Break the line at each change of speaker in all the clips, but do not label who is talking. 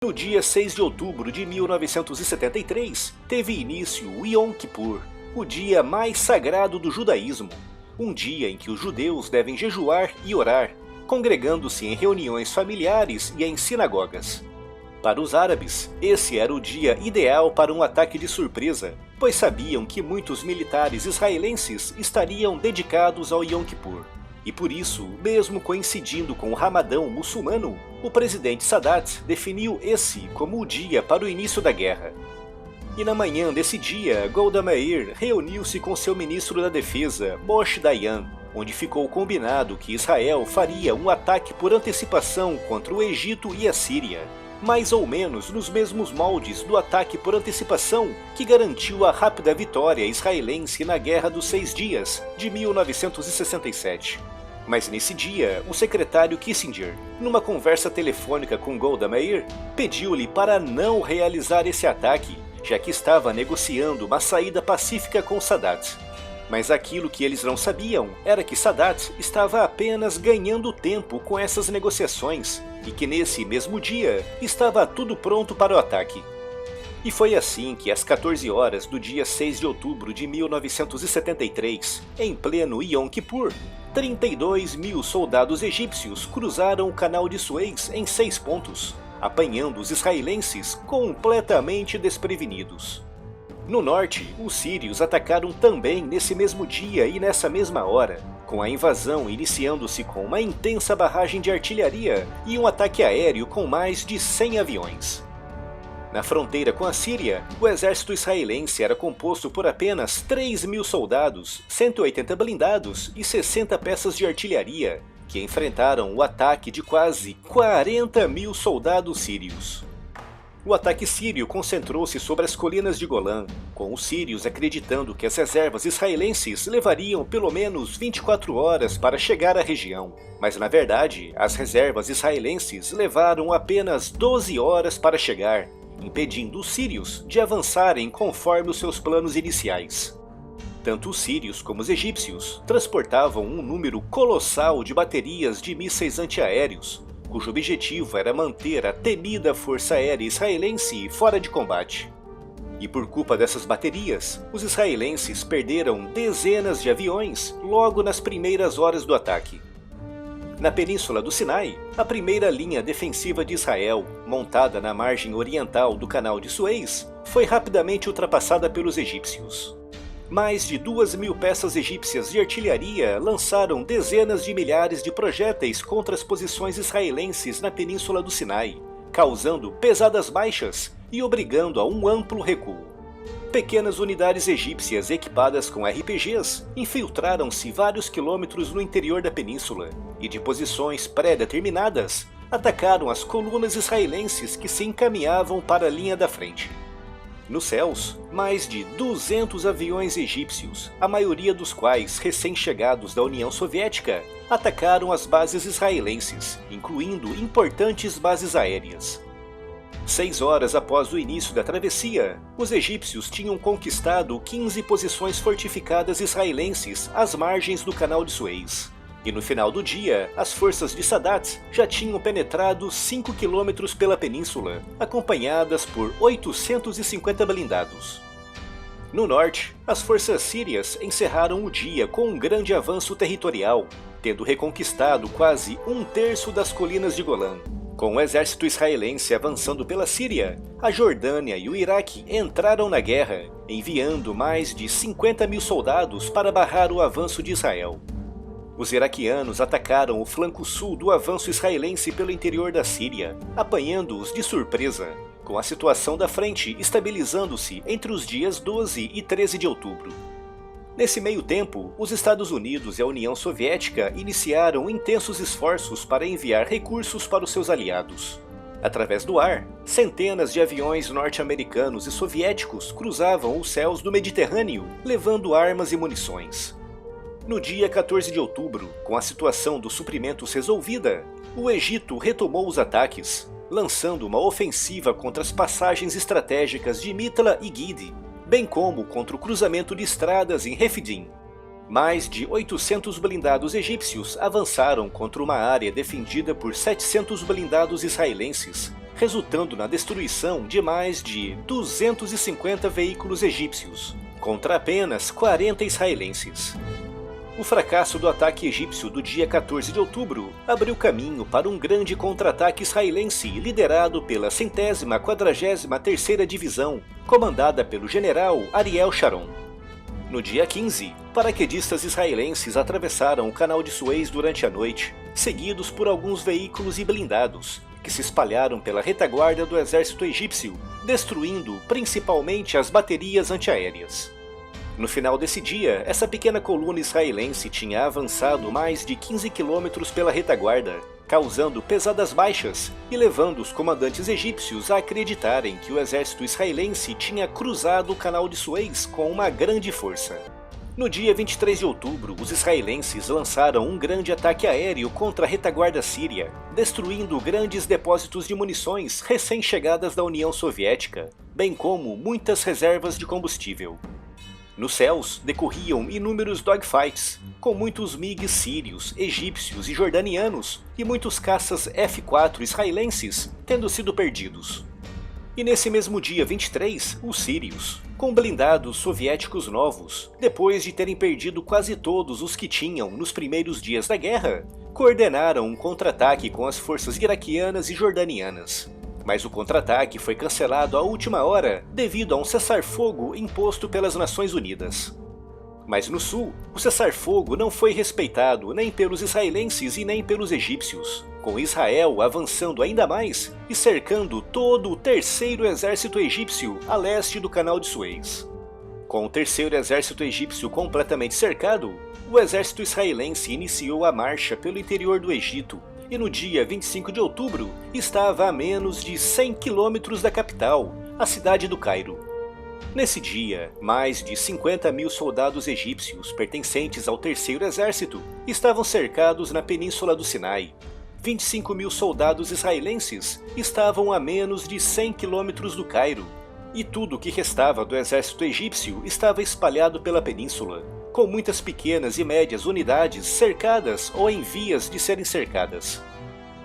No dia 6 de outubro de 1973, teve início o Yom Kippur, o dia mais sagrado do judaísmo, um dia em que os judeus devem jejuar e orar, congregando-se em reuniões familiares e em sinagogas. Para os árabes, esse era o dia ideal para um ataque de surpresa, pois sabiam que muitos militares israelenses estariam dedicados ao Yom Kippur. E por isso, mesmo coincidindo com o Ramadão muçulmano, o presidente Sadat definiu esse como o dia para o início da guerra. E na manhã desse dia, Golda Meir reuniu-se com seu ministro da Defesa, Moshe Dayan, onde ficou combinado que Israel faria um ataque por antecipação contra o Egito e a Síria, mais ou menos nos mesmos moldes do ataque por antecipação que garantiu a rápida vitória israelense na Guerra dos 6 Dias, de 1967. Mas nesse dia, o secretário Kissinger, numa conversa telefônica com Golda Meir, pediu-lhe para não realizar esse ataque, já que estava negociando uma saída pacífica com Sadat. Mas aquilo que eles não sabiam era que Sadat estava apenas ganhando tempo com essas negociações e que nesse mesmo dia estava tudo pronto para o ataque. E foi assim que às 14 horas do dia 6 de outubro de 1973, em pleno Yom Kippur, 32 mil soldados egípcios cruzaram o canal de Suez em 6 pontos, apanhando os israelenses completamente desprevenidos. No norte, os sírios atacaram também nesse mesmo dia e nessa mesma hora, com a invasão iniciando-se com uma intensa barragem de artilharia e um ataque aéreo com mais de 100 aviões. Na fronteira com a Síria, o exército israelense era composto por apenas 3 mil soldados, 180 blindados e 60 peças de artilharia, que enfrentaram o ataque de quase 40 mil soldados sírios. O ataque sírio concentrou-se sobre as colinas de Golã, com os sírios acreditando que as reservas israelenses levariam pelo menos 24 horas para chegar à região. Mas na verdade, as reservas israelenses levaram apenas 12 horas para chegar, impedindo os sírios de avançarem conforme os seus planos iniciais. Tanto os sírios como os egípcios transportavam um número colossal de baterias de mísseis antiaéreos, cujo objetivo era manter a temida força aérea israelense fora de combate. E por culpa dessas baterias, os israelenses perderam dezenas de aviões logo nas primeiras horas do ataque. Na península do Sinai, a primeira linha defensiva de Israel, montada na margem oriental do canal de Suez, foi rapidamente ultrapassada pelos egípcios. Mais de 2.000 peças egípcias de artilharia lançaram dezenas de milhares de projéteis contra as posições israelenses na península do Sinai, causando pesadas baixas e obrigando a um amplo recuo. Pequenas unidades egípcias equipadas com RPGs infiltraram-se vários quilômetros no interior da península e, de posições pré-determinadas, atacaram as colunas israelenses que se encaminhavam para a linha da frente. Nos céus, mais de 200 aviões egípcios, a maioria dos quais recém-chegados da União Soviética, atacaram as bases israelenses, incluindo importantes bases aéreas. 6 horas após o início da travessia, os egípcios tinham conquistado 15 posições fortificadas israelenses às margens do canal de Suez. E no final do dia, as forças de Sadat já tinham penetrado 5 quilômetros pela península, acompanhadas por 850 blindados. No norte, as forças sírias encerraram o dia com um grande avanço territorial, tendo reconquistado quase 1/3 das colinas de Golã. Com o exército israelense avançando pela Síria, a Jordânia e o Iraque entraram na guerra, enviando mais de 50 mil soldados para barrar o avanço de Israel. Os iraquianos atacaram o flanco sul do avanço israelense pelo interior da Síria, apanhando-os de surpresa, com a situação da frente estabilizando-se entre os dias 12 e 13 de outubro. Nesse meio tempo, os Estados Unidos e a União Soviética iniciaram intensos esforços para enviar recursos para os seus aliados. Através do ar, centenas de aviões norte-americanos e soviéticos cruzavam os céus do Mediterrâneo, levando armas e munições. No dia 14 de outubro, com a situação dos suprimentos resolvida, o Egito retomou os ataques, lançando uma ofensiva contra as passagens estratégicas de Mitla e Gide, bem como contra o cruzamento de estradas em Refidim. Mais de 800 blindados egípcios avançaram contra uma área defendida por 700 blindados israelenses, resultando na destruição de mais de 250 veículos egípcios, contra apenas 40 israelenses. O fracasso do ataque egípcio do dia 14 de outubro abriu caminho para um grande contra-ataque israelense liderado pela 143ª Divisão, comandada pelo general Ariel Sharon. No dia 15, paraquedistas israelenses atravessaram o canal de Suez durante a noite, seguidos por alguns veículos e blindados, que se espalharam pela retaguarda do exército egípcio, destruindo principalmente as baterias antiaéreas. No final desse dia, essa pequena coluna israelense tinha avançado mais de 15 quilômetros pela retaguarda, causando pesadas baixas e levando os comandantes egípcios a acreditarem que o exército israelense tinha cruzado o canal de Suez com uma grande força. No dia 23 de outubro, os israelenses lançaram um grande ataque aéreo contra a retaguarda síria, destruindo grandes depósitos de munições recém-chegadas da União Soviética, bem como muitas reservas de combustível. Nos céus decorriam inúmeros dogfights, com muitos MiGs sírios, egípcios e jordanianos, e muitos caças F-4 israelenses tendo sido perdidos. E nesse mesmo dia 23, os sírios, com blindados soviéticos novos, depois de terem perdido quase todos os que tinham nos primeiros dias da guerra, coordenaram um contra-ataque com as forças iraquianas e jordanianas. Mas o contra-ataque foi cancelado à última hora devido a um cessar-fogo imposto pelas Nações Unidas. Mas no sul, o cessar-fogo não foi respeitado nem pelos israelenses e nem pelos egípcios, com Israel avançando ainda mais e cercando todo o terceiro exército egípcio a leste do canal de Suez. Com o terceiro exército egípcio completamente cercado, o exército israelense iniciou a marcha pelo interior do Egito, e no dia 25 de outubro estava a menos de 100 quilômetros da capital, a cidade do Cairo. Nesse dia, mais de 50.000 soldados egípcios pertencentes ao terceiro exército estavam cercados na península do Sinai. 25.000 soldados israelenses estavam a menos de 100 quilômetros do Cairo, e tudo o que restava do exército egípcio estava espalhado pela península, com muitas pequenas e médias unidades cercadas ou em vias de serem cercadas.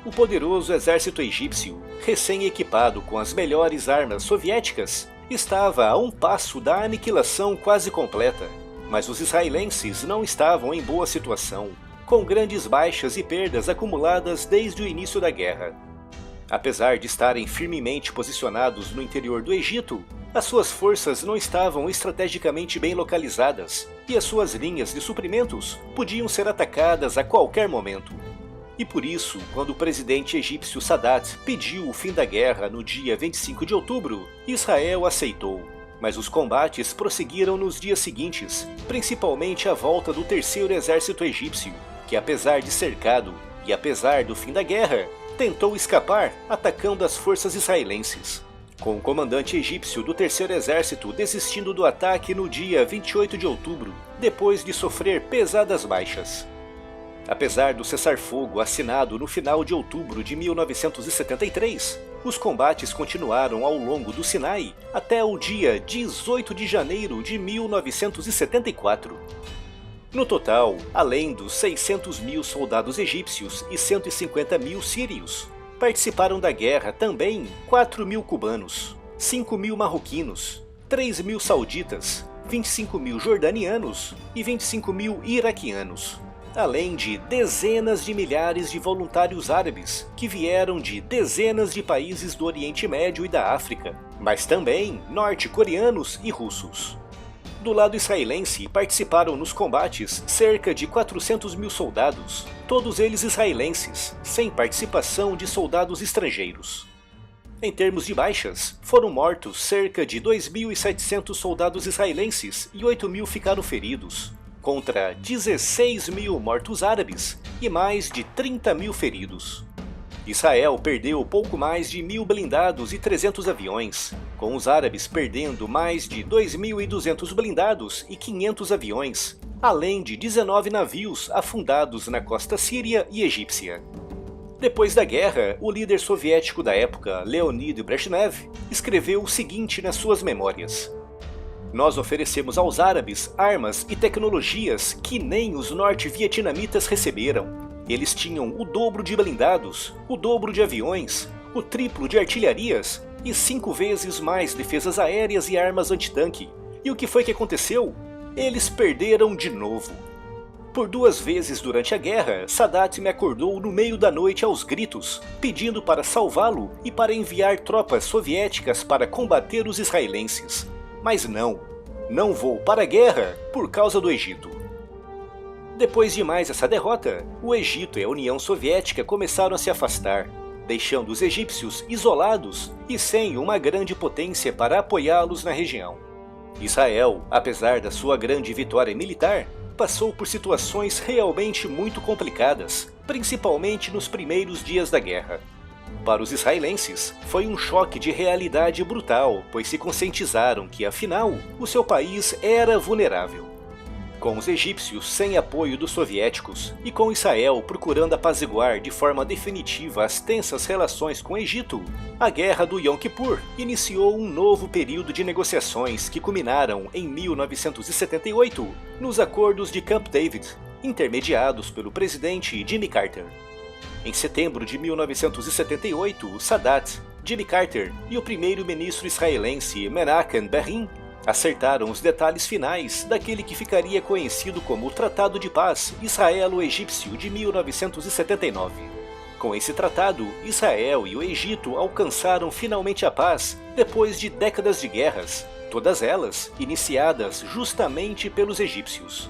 O poderoso exército egípcio, recém-equipado com as melhores armas soviéticas, estava a um passo da aniquilação quase completa, mas os israelenses não estavam em boa situação, com grandes baixas e perdas acumuladas desde o início da guerra. Apesar de estarem firmemente posicionados no interior do Egito, as suas forças não estavam estrategicamente bem localizadas e as suas linhas de suprimentos podiam ser atacadas a qualquer momento. E por isso, quando o presidente egípcio Sadat pediu o fim da guerra no dia 25 de outubro, Israel aceitou. Mas os combates prosseguiram nos dias seguintes, principalmente à volta do terceiro exército egípcio, que apesar de cercado e apesar do fim da guerra, tentou escapar atacando as forças israelenses, com o comandante egípcio do terceiro exército desistindo do ataque no dia 28 de outubro, depois de sofrer pesadas baixas. Apesar do cessar-fogo assinado no final de outubro de 1973, os combates continuaram ao longo do Sinai até o dia 18 de janeiro de 1974. No total, além dos 600.000 soldados egípcios e 150.000 sírios, participaram da guerra também 4.000 cubanos, 5.000 marroquinos, 3.000 sauditas, 25.000 jordanianos e 25.000 iraquianos, além de dezenas de milhares de voluntários árabes que vieram de dezenas de países do Oriente Médio e da África, mas também norte-coreanos e russos. Do lado israelense, participaram nos combates cerca de 400.000 soldados, todos eles israelenses, sem participação de soldados estrangeiros. Em termos de baixas, foram mortos cerca de 2.700 soldados israelenses e 8.000 ficaram feridos, contra 16.000 mortos árabes e mais de 30.000 feridos. Israel perdeu pouco mais de 1.000 blindados e 300 aviões, com os árabes perdendo mais de 2.200 blindados e 500 aviões, além de 19 navios afundados na costa síria e egípcia. Depois da guerra, o líder soviético da época, Leonid Brezhnev, escreveu o seguinte nas suas memórias: "Nós oferecemos aos árabes armas e tecnologias que nem os norte-vietnamitas receberam. Eles tinham o dobro de blindados, o dobro de aviões, o triplo de artilharias e 5 vezes mais defesas aéreas e armas antitanque. E o que foi que aconteceu? Eles perderam de novo. Por 2 vezes durante a guerra, Sadat me acordou no meio da noite aos gritos, pedindo para salvá-lo e para enviar tropas soviéticas para combater os israelenses. Mas não vou para a guerra por causa do Egito. Depois de mais essa derrota, o Egito e a União Soviética começaram a se afastar, deixando os egípcios isolados e sem uma grande potência para apoiá-los na região. Israel, apesar da sua grande vitória militar, passou por situações realmente muito complicadas, principalmente nos primeiros dias da guerra. Para os israelenses, foi um choque de realidade brutal, pois se conscientizaram que, afinal, o seu país era vulnerável. Com os egípcios sem apoio dos soviéticos e com Israel procurando apaziguar de forma definitiva as tensas relações com o Egito, a Guerra do Yom Kippur iniciou um novo período de negociações que culminaram em 1978 nos Acordos de Camp David, intermediados pelo presidente Jimmy Carter. Em setembro de 1978, Sadat, Jimmy Carter e o primeiro-ministro israelense Menachem Begin acertaram os detalhes finais daquele que ficaria conhecido como o Tratado de Paz Israelo-Egípcio de 1979. Com esse tratado, Israel e o Egito alcançaram finalmente a paz depois de décadas de guerras, todas elas iniciadas justamente pelos egípcios.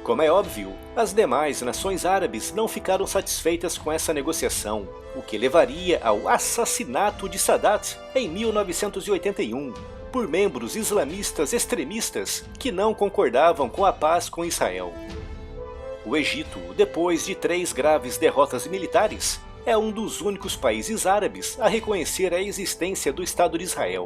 Como é óbvio, as demais nações árabes não ficaram satisfeitas com essa negociação, o que levaria ao assassinato de Sadat em 1981, por membros islamistas extremistas que não concordavam com a paz com Israel. O Egito, depois de 3 graves derrotas militares, é um dos únicos países árabes a reconhecer a existência do Estado de Israel.